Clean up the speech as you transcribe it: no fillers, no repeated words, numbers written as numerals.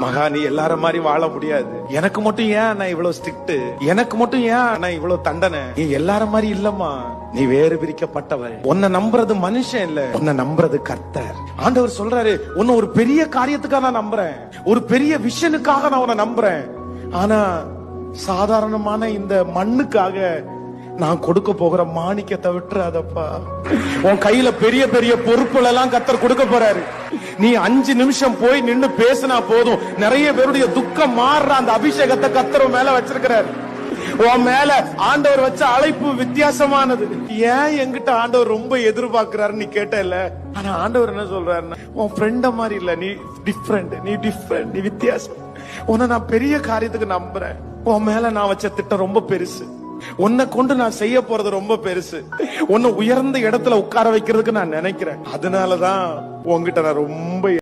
மகா நீ எல்லார மாதிரி வாழ முடியாது, எனக்கு மட்டும் ஏன் நான் இவ்வளவு ஸ்ட்ரிக்ட், எனக்கு மட்டும் ஏன் நான் இவ்வளவு தண்டனை, நீ எல்லார மாதிரி இல்லம்மா, நீ வேறு பிரிக்கப்பட்டவள், உன்னை நம்புறது மனுஷன் இல்ல, உன்னை நம்புறது கர்த்தர். ஆண்டவர் சொல்றாரு, உன்னை ஒரு பெரிய காரியத்துக்காக நான் நம்புறேன், ஒரு பெரிய விஷனுக்காக நான் உன்னை நம்புறேன். ஆனா சாதாரணமான இந்த மண்ணுக்காக நான் கொடுக்க போகிற மாணிக்கத்தை விட்டுறாதப்பா. உன் கையில பெரிய பெரிய பொறுப்புகள் எல்லாம் கர்த்தர் கொடுக்க போறாரு. நீ 5 நிமிஷம் போய் நின்னு பேசினா போதும், நிறைய பேருடைய துக்கம் மாறுற அந்த அபிஷேகத்தை கர்த்தர் மேல வச்சிருக்கிறாரு. உன் மேல ஆண்டவர் வச்ச அழைப்பு வித்தியாசமானது. ஏன் என்கிட்ட ஆண்டவர் ரொம்ப எதிர்பார்க்கிறாரு நீ கேட்டல, ஆனா ஆண்டவர் என்ன சொல்றாருன்னா, உன் ஃப்ரெண்ட மாதிரி இல்ல, நீ டிஃபரெண்ட், நீ வித்தியாசம், உன்னை நான் பெரிய காரியத்துக்கு நம்புறேன், உன் மேல நான் வச்ச திட்டம் ரொம்ப பெருசு, உன்னை கொண்டு நான் செய்ய போறது ரொம்ப பெருசு, உன்னை உயர்ந்த இடத்துல உட்கார வைக்கிறதுக்கு நான் நினைக்கிறேன். அதனாலதான் உன்கிட்ட நான் ரொம்ப